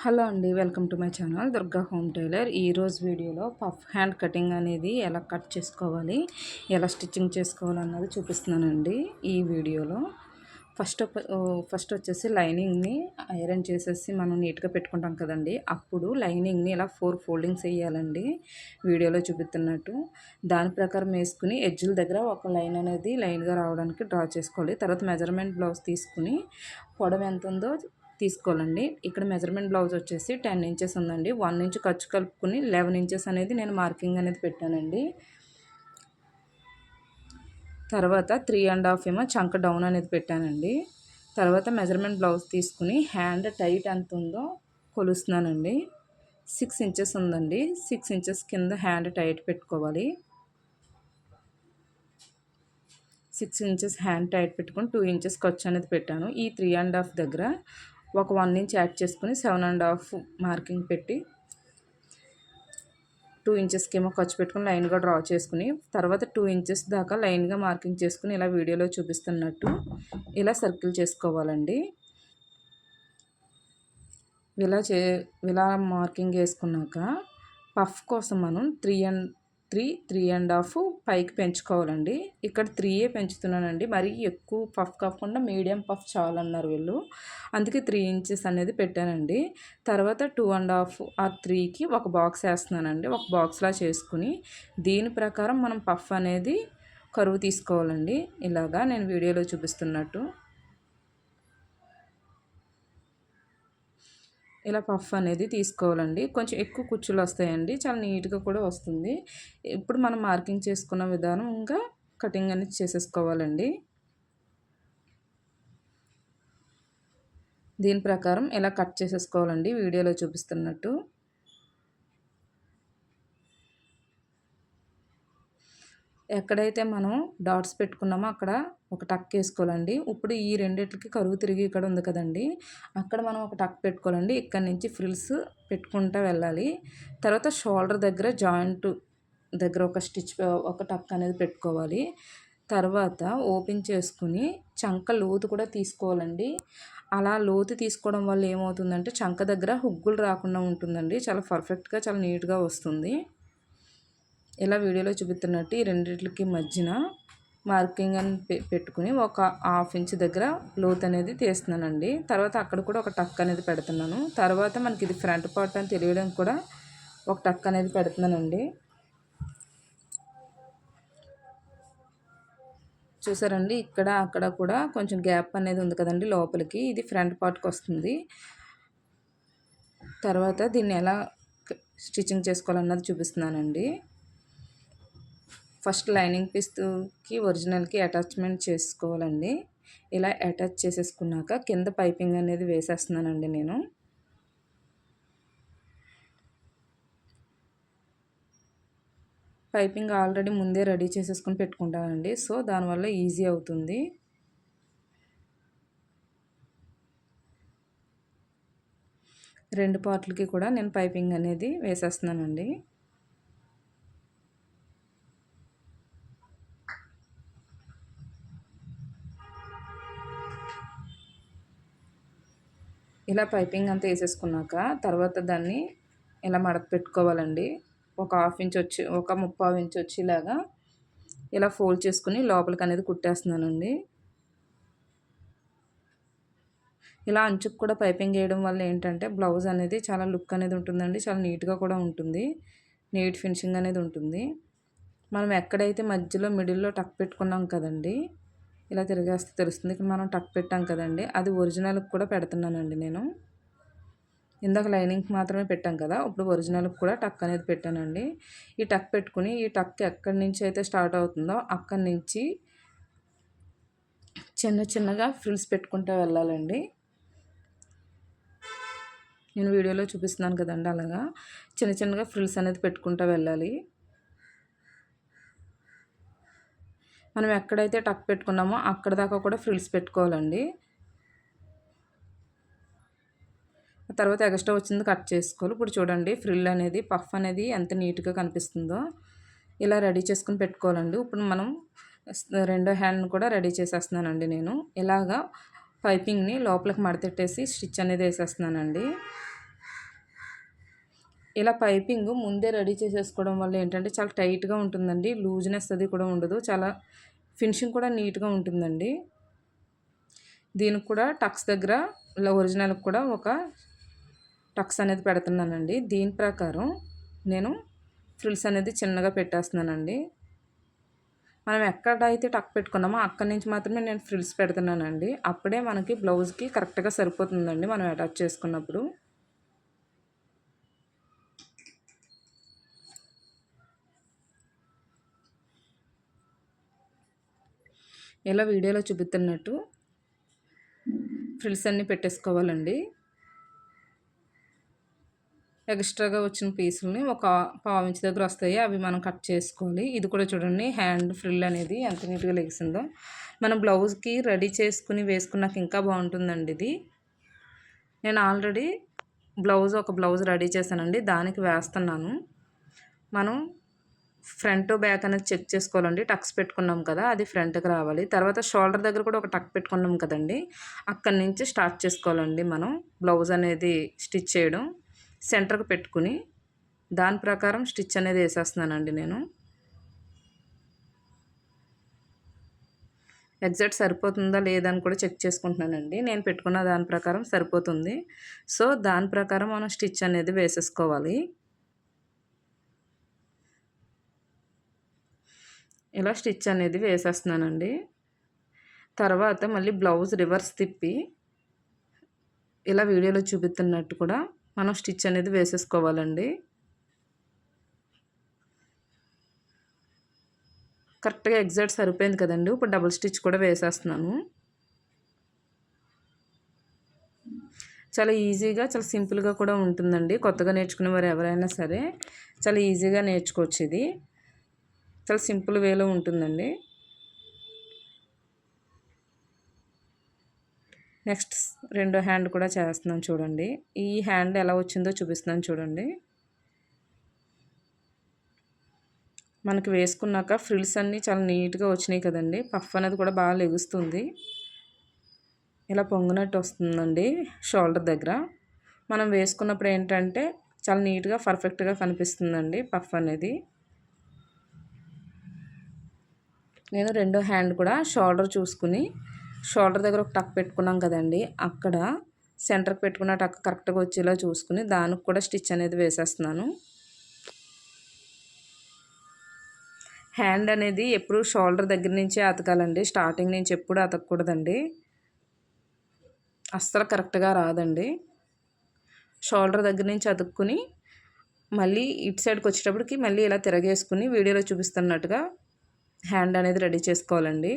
Hello అండి, welcome to my channel Durga home tailor. ఈరోజు వీడియోలో పఫ్ హ్యాండ్ కటింగ్ అనేది ఎలా కట్ చేసుకోవాలి, ఎలా స్టిచ్చింగ్ చేసుకోవాలన్నది చూపిస్తున్నానండి. ఈ వీడియోలో ఫస్ట్ వచ్చేసి లైనింగ్ని ఐరన్ చేసేసి మనం నీట్గా పెట్టుకుంటాం కదండి. అప్పుడు లైనింగ్ని ఇలా 4 ఫోల్డింగ్స్ వేయాలండి, వీడియోలో చూపిస్తున్నట్టు. దాని ప్రకారం వేసుకుని ఎడ్జుల దగ్గర ఒక లైన్ అనేది లైన్గా రావడానికి డ్రా చేసుకోవాలి. తర్వాత మెజర్మెంట్ బ్లౌజ్ తీసుకుని పొడవు ఎంత ఉందో తీసుకోవాలండి. ఇక్కడ మెజర్మెంట్ బ్లౌజ్ వచ్చేసి 10 ఇంచెస్ ఉందండి. 1 ఇంచ్ ఖర్చు కలుపుకుని 11 ఇంచెస్ అనేది నేను మార్కింగ్ అనేది పెట్టానండి. తర్వాత 3.5 ఏమో చంక డౌన్ అనేది పెట్టానండి. తర్వాత మెజర్మెంట్ బ్లౌజ్ తీసుకుని హ్యాండ్ టైట్ ఎంత ఉందో కొలుస్తున్నానండి. 6 ఇంచెస్ ఉందండి. 6 ఇంచెస్ కింద హ్యాండ్ టైట్ పెట్టుకోవాలి. 6 ఇంచెస్ హ్యాండ్ టైట్ పెట్టుకొని 2 ఇంచెస్ ఖర్చు అనేది పెట్టాను. ఈ 3.5 దగ్గర ఒక 1 ఇంచ్ యాడ్ చేసుకుని 7.5 మార్కింగ్ పెట్టి 2 ఇంచెస్కి ఏమో ఖర్చు పెట్టుకుని లైన్గా డ్రా చేసుకుని తర్వాత 2 ఇంచెస్ దాకా లైన్గా మార్కింగ్ చేసుకుని ఇలా వీడియోలో చూపిస్తున్నట్టు ఇలా సర్కిల్ చేసుకోవాలండి. ఇలా మార్కింగ్ వేసుకున్నాక పఫ్ కోసం మనం 3.5 పైకి పెంచుకోవాలండి. ఇక్కడ 3 పెంచుతున్నానండి. మరీ ఎక్కువ పఫ్ కాకుండా మీడియం పఫ్ చాలన్నారు వీళ్ళు, అందుకే 3 ఇంచెస్ అనేది పెట్టానండి. తర్వాత 2.5 ఆర్ 3కి ఒక బాక్స్ వేస్తున్నానండి. ఒక బాక్స్లా చేసుకుని దీని ప్రకారం మనం పఫ్ అనేది కరువు తీసుకోవాలండి. ఇలాగా నేను వీడియోలో చూపిస్తున్నట్టు ఇలా పఫ్ అనేది తీసుకోవాలండి. కొంచెం ఎక్కువ కుచ్చులు వస్తాయండి, చాలా నీట్గా కూడా వస్తుంది. ఇప్పుడు మనం మార్కింగ్ చేసుకున్న విధానంగా కటింగ్ అనేది చేసేసుకోవాలండి. దీని ప్రకారం ఇలా కట్ చేసేసుకోవాలండి, వీడియోలో చూపిస్తున్నట్టు. ఎక్కడైతే మనం డాట్స్ పెట్టుకున్నామో అక్కడ ఒక టక్ వేసుకోవాలండి. ఇప్పుడు ఈ రెండిట్లకి కరువు తిరిగి ఇక్కడ ఉంది కదండి, అక్కడ మనం ఒక టక్ పెట్టుకోవాలండి. ఇక్కడ నుంచి ఫ్రిల్స్ పెట్టుకుంటూ వెళ్ళాలి. తర్వాత షోల్డర్ దగ్గర జాయింట్ దగ్గర ఒక టక్ అనేది పెట్టుకోవాలి. తర్వాత ఓపెన్ చేసుకుని చంక లోతు కూడా తీసుకోవాలండి. అలా లోతు తీసుకోవడం వల్ల ఏమవుతుందంటే చంక దగ్గర హుగ్గులు రాకుండా ఉంటుందండి. చాలా పర్ఫెక్ట్గా చాలా నీట్గా వస్తుంది. ఇలా వీడియోలో చూపిస్తున్నట్టు ఈ రెండిట్లకి మధ్యన మార్కింగ్ అని పెట్టుకుని ఒక 1/2 ఇంచ్ దగ్గర లోతు అనేది తీస్తున్నానండి. తర్వాత అక్కడ కూడా ఒక టక్ అనేది పెడుతున్నాను. తర్వాత మనకి ఇది ఫ్రంట్ పార్ట్ అని తెలియడం కూడా ఒక టక్ అనేది పెడుతున్నానండి. చూసారండి, ఇక్కడ అక్కడ కూడా కొంచెం గ్యాప్ అనేది ఉంది కదండి లోపలికి, ఇది ఫ్రంట్ పార్ట్కి వస్తుంది. తర్వాత దీన్ని ఎలా స్టిచ్చింగ్ చేసుకోవాలన్నది చూపిస్తున్నానండి. ఫస్ట్ లైనింగ్ పీస్కి ఒరిజినల్కి అటాచ్మెంట్ చేసుకోవాలండి. ఇలా అటాచ్ చేసేసుకున్నాక కింద పైపింగ్ అనేది వేసేస్తున్నానండి. నేను పైపింగ్ ఆల్రెడీ ముందే రెడీ చేసేసుకుని పెట్టుకుంటానండి, సో దానివల్ల ఈజీ అవుతుంది. రెండు పార్ట్లకి కూడా నేను పైపింగ్ అనేది వేసేస్తున్నానండి. ఇలా పైపింగ్ అంతా వేసేసుకున్నాక తర్వాత దాన్ని ఇలా మడత పెట్టుకోవాలండి. ఒక 1/2 ఇంచ్ వచ్చి ఒక 3/4 ఇంచ్ వచ్చేలాగా ఇలా ఫోల్డ్ చేసుకుని లోపలికి అనేది కుట్టేస్తున్నానండి. ఇలా అంచుకు కూడా పైపింగ్ వేయడం వల్ల ఏంటంటే బ్లౌజ్ అనేది చాలా లుక్ అనేది ఉంటుందండి, చాలా నీట్గా కూడా ఉంటుంది, నీట్ ఫినిషింగ్ అనేది ఉంటుంది. మనం ఎక్కడైతే మధ్యలో మిడిల్లో టక్ పెట్టుకున్నాం కదండి, ఇలా తిరిగేస్తే తెలుస్తుంది. ఇక్కడ మనం టక్ పెట్టాం కదండి, అది ఒరిజినల్కి కూడా పెడుతున్నానండి నేను. ఇందాక లైనింగ్కి మాత్రమే పెట్టాం కదా, ఇప్పుడు ఒరిజినల్కి కూడా టక్ అనేది పెట్టానండి. ఈ టక్ పెట్టుకుని ఈ టక్ ఎక్కడి నుంచి అయితే స్టార్ట్ అవుతుందో అక్కడి నుంచి చిన్నగా ఫ్రిల్స్ పెట్టుకుంటూ వెళ్ళాలండి. నేను వీడియోలో చూపిస్తున్నాను కదండి, అలాగా చిన్నగా ఫ్రిల్స్ అనేది పెట్టుకుంటూ వెళ్ళాలి. మనం ఎక్కడైతే టక్ పెట్టుకున్నామో అక్కడ దాకా కూడా ఫ్రిల్స్ పెట్టుకోవాలండి. తర్వాత ఎక్స్ట్రా వచ్చింది కట్ చేసుకోవాలి. ఇప్పుడు చూడండి, ఫ్రిల్ అనేది పఫ్ అనేది ఎంత నీట్గా కనిపిస్తుందో. ఇలా రెడీ చేసుకుని పెట్టుకోవాలండి. ఇప్పుడు మనం రెండో హ్యాండ్ని కూడా రెడీ చేసేస్తున్నానండి. నేను ఇలాగా పైపింగ్ని లోపలికి మడతెట్టేసి స్టిచ్ అనేది వేసేస్తున్నానండి. ఇలా పైపింగ్ ముందే రెడీ చేసేసుకోవడం వల్ల ఏంటంటే చాలా టైట్గా ఉంటుందండి. లూజ్‌నెస్ అది కూడా ఉండదు. చాలా ఫినిషింగ్ కూడా నీట్‌గా ఉంటుందండి. దీనికి కూడా టక్స్ దగ్గర ఇలా ఒరిజినల్‌కి కూడా ఒక టక్స్ అనేది పెడుతున్నానండి. దీని ప్రకారం నేను ఫ్రిల్స్ అనేది చిన్నగా పెట్టేస్తున్నానండి. మనం ఎక్కడైతే టక్ పెట్టుకున్నామో అక్కడి నుంచి మాత్రమే నేను ఫ్రిల్స్ పెడుతున్నానండి. అప్పుడే మనకి బ్లౌజ్‌కి కరెక్ట్‌గా సరిపోతుందండి మనం అటాచ్ చేసుకున్నప్పుడు. ఇలా వీడియోలో చూపిస్తున్నట్టు ఫ్రిల్స్ అన్నీ పెట్టేసుకోవాలండి. ఎక్స్ట్రాగా వచ్చిన పీసులని ఒక పావు ఇంచ్ దగ్గర వస్తాయి, అవి మనం కట్ చేసుకోవాలి. ఇది కూడా చూడండి హ్యాండ్ ఫ్రిల్ అనేది ఎంత నీట్గా లెగిసిందో. మనం బ్లౌజ్కి రెడీ చేసుకుని వేసుకున్నాక ఇంకా బాగుంటుందండి ఇది. నేను ఆల్రెడీ ఒక బ్లౌజ్ రెడీ చేశానండి, దానికి వేస్తున్నాను. మనం ఫ్రంట్ బ్యాక్ అనేది చెక్ చేసుకోవాలండి. టక్స్ పెట్టుకున్నాం కదా, అది ఫ్రంట్కి రావాలి. తర్వాత షోల్డర్ దగ్గర కూడా ఒక టక్ పెట్టుకున్నాం కదండి, అక్కడి నుంచి స్టార్ట్ చేసుకోవాలండి మనం బ్లౌజ్ అనేది స్టిచ్ చేయడం. సెంటర్కి పెట్టుకుని దాని ప్రకారం స్టిచ్ అనేది వేసేస్తున్నానండి నేను. ఎగ్జాక్ట్ సరిపోతుందా లేదా అని కూడా చెక్ చేసుకుంటున్నానండి. నేను పెట్టుకున్న దాని ప్రకారం సరిపోతుంది. సో దాని ప్రకారం మనం స్టిచ్ అనేది వేసేసుకోవాలి. ఇలా స్టిచ్ అనేది వేసేస్తున్నానండి. తర్వాత మళ్ళీ బ్లౌజ్ రివర్స్ తిప్పి ఇలా వీడియోలో చూపిస్తున్నట్టు కూడా మనం స్టిచ్ అనేది వేసేసుకోవాలండి. కరెక్ట్గా ఎగ్జాక్ట్ సరిపోయింది కదండి. ఇప్పుడు డబుల్ స్టిచ్ కూడా వేసేస్తున్నాను. చాలా ఈజీగా, చాలా సింపుల్గా కూడా ఉంటుందండి. కొత్తగా నేర్చుకునే వారు ఎవరైనా సరే చాలా ఈజీగా నేర్చుకోవచ్చు. ఇది చాలా సింపుల్ వేలో ఉంటుందండి. నెక్స్ట్ రెండో హ్యాండ్ కూడా చేస్తున్నాను చూడండి. ఈ హ్యాండ్ ఎలా వచ్చిందో చూపిస్తున్నాను చూడండి. మనకి వేసుకున్నాక ఫ్రిల్స్ అన్నీ చాలా నీట్గా వచ్చినాయి కదండి. పఫ్ అనేది కూడా బాగా లెగుస్తుంది. ఇలా పొంగినట్టు వస్తుందండి షోల్డర్ దగ్గర. మనం వేసుకున్నప్పుడు ఏంటంటే చాలా నీట్గా పర్ఫెక్ట్గా కనిపిస్తుందండి పఫ్ అనేది. నేను రెండో హ్యాండ్ కూడా షోల్డర్ చూసుకుని షోల్డర్ దగ్గర ఒక టక్ పెట్టుకున్నాం కదండి, అక్కడ సెంటర్కి పెట్టుకున్న టక్ కరెక్ట్గా వచ్చేలా చూసుకుని దానికి కూడా స్టిచ్ అనేది వేసేస్తున్నాను. హ్యాండ్ అనేది ఎప్పుడు షోల్డర్ దగ్గర నుంచే అతకాలండి. స్టార్టింగ్ నుంచి ఎప్పుడు అతకూడదండి, అస్సలు కరెక్ట్గా రాదండి. షోల్డర్ దగ్గర నుంచి అతుక్కుని మళ్ళీ ఇటు సైడ్కి వచ్చేటప్పటికి మళ్ళీ ఇలా తిరగేసుకుని వీడియోలో చూపిస్తున్నట్టుగా హ్యాండ్ అనేది రెడీ చేసుకోవాలండి.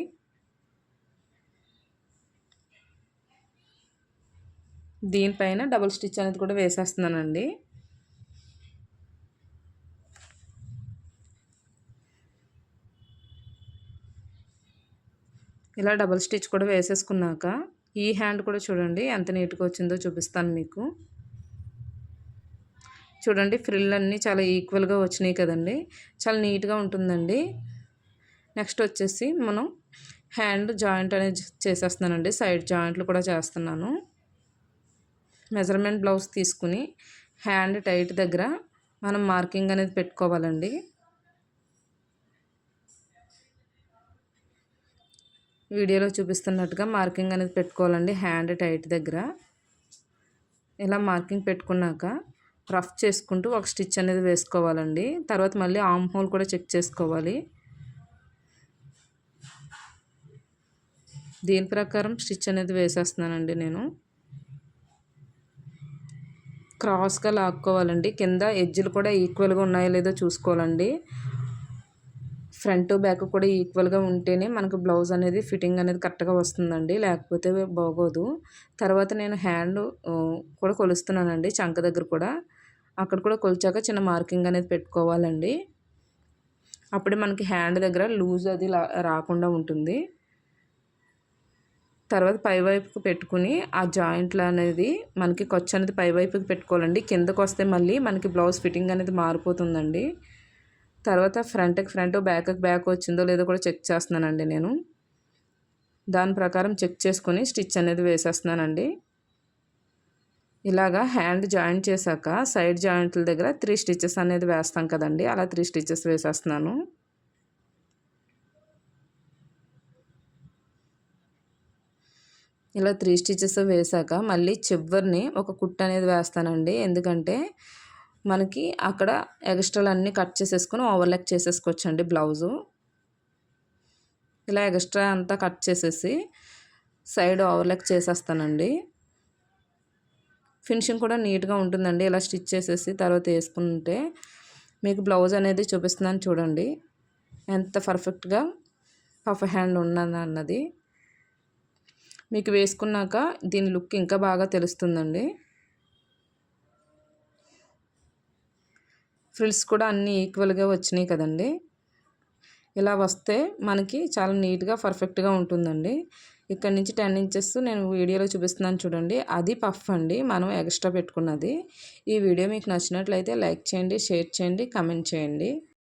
దీనిపైన డబుల్ స్టిచ్ అనేది కూడా వేసేస్తున్నానండి. ఇలా డబుల్ స్టిచ్ కూడా వేసేసుకున్నాక ఈ హ్యాండ్ కూడా చూడండి ఎంత నీట్గా వచ్చిందో చూపిస్తాను మీకు. చూడండి ఫ్రిల్ అన్నీ చాలా ఈక్వల్గా వచ్చినాయి కదండి, చాలా నీట్గా ఉంటుందండి. నెక్స్ట్ వచ్చేసి మనం హ్యాండ్ జాయింట్ అనేది చేసేస్తున్నానండి. సైడ్ జాయింట్లు కూడా చేస్తున్నాను. మెజర్మెంట్ బ్లౌజ్ తీసుకుని హ్యాండ్ టైట్ దగ్గర మనం మార్కింగ్ అనేది పెట్టుకోవాలండి. వీడియోలో చూపిస్తున్నట్టుగా మార్కింగ్ అనేది పెట్టుకోవాలండి హ్యాండ్ టైట్ దగ్గర. ఇలా మార్కింగ్ పెట్టుకున్నాక రఫ్ చేసుకుంటూ ఒక స్టిచ్ అనేది వేసుకోవాలండి. తర్వాత మళ్ళీ ఆర్మ్ హోల్ కూడా చెక్ చేసుకోవాలి. దీని ప్రకారం స్టిచ్ అనేది వేసేస్తున్నానండి నేను. క్రాస్గా లాక్కోవాలండి. కింద ఎడ్జ్లు కూడా ఈక్వల్గా ఉన్నాయో లేదో చూసుకోవాలండి. ఫ్రంట్ బ్యాక్ కూడా ఈక్వల్గా ఉంటేనే మనకు బ్లౌజ్ అనేది ఫిట్టింగ్ అనేది కరెక్ట్గా వస్తుందండి, లేకపోతే బాగోదు. తర్వాత నేను హ్యాండ్ కూడా కొలుస్తున్నానండి. చంక దగ్గర కూడా అక్కడ కూడా కొలిచాక చిన్న మార్కింగ్ అనేది పెట్టుకోవాలండి. అప్పుడే మనకి హ్యాండ్ దగ్గర లూజ్ అది రాకుండా ఉంటుంది. తర్వాత పైవైపుకి పెట్టుకుని ఆ జాయింట్లు అనేది మనకి ఖర్చు అనేది పైవైపుకి పెట్టుకోవాలండి. కిందకు వస్తే మళ్ళీ మనకి బ్లౌజ్ ఫిట్టింగ్ అనేది మారిపోతుందండి. తర్వాత ఫ్రంట్కి ఫ్రంట్, బ్యాక్కి బ్యాక్ వచ్చిందో లేదో కూడా చెక్ చేస్తున్నానండి నేను. దాని ప్రకారం చెక్ చేసుకుని స్టిచ్ అనేది వేసేస్తున్నానండి. ఇలాగా హ్యాండ్ జాయింట్ చేశాక సైడ్ జాయింట్ల దగ్గర 3 స్టిచెస్ అనేది వేస్తాం కదండి, అలా 3 స్టిచెస్ వేసేస్తున్నాను. ఇలా 3 స్టిచెస్ వేశాక మళ్ళీ చివరిని ఒక కుట్టు అనేది వేస్తానండి. ఎందుకంటే మనకి అక్కడ ఎక్స్ట్రాలన్నీ కట్ చేసేసుకొని ఓవర్లాక్ చేసేసుకోవచ్చండి బ్లౌజు. ఇలా ఎక్స్ట్రా అంతా కట్ చేసేసి సైడ్ ఓవర్లాక్ చేసేస్తానండి. ఫినిషింగ్ కూడా నీట్గా ఉంటుందండి. ఇలా స్టిచ్ చేసేసి తర్వాత వేసుకుంటే మీకు బ్లౌజ్ అనేది చూపిస్తున్నాను చూడండి, ఎంత పర్ఫెక్ట్గా పఫ్ హ్యాండ్ ఉన్నదన్నది. మీకు వేసుకున్నాక దీని లుక్ ఇంకా బాగా తెలుస్తుందండి. ఫ్రిల్స్ కూడా అన్నీ ఈక్వల్గా వచ్చినాయి కదండి. ఇలా వస్తే మనకి చాలా నీట్గా పర్ఫెక్ట్గా ఉంటుందండి. ఇక్కడ నుంచి 10 ఇంచెస్ నేను వీడియోలో చూపిస్తున్నాను చూడండి, అది పఫ్ అండి మనం ఎక్స్ట్రా పెట్టుకున్నది. ఈ వీడియో మీకు నచ్చినట్లయితే లైక్ చేయండి, షేర్ చేయండి, కామెంట్ చేయండి.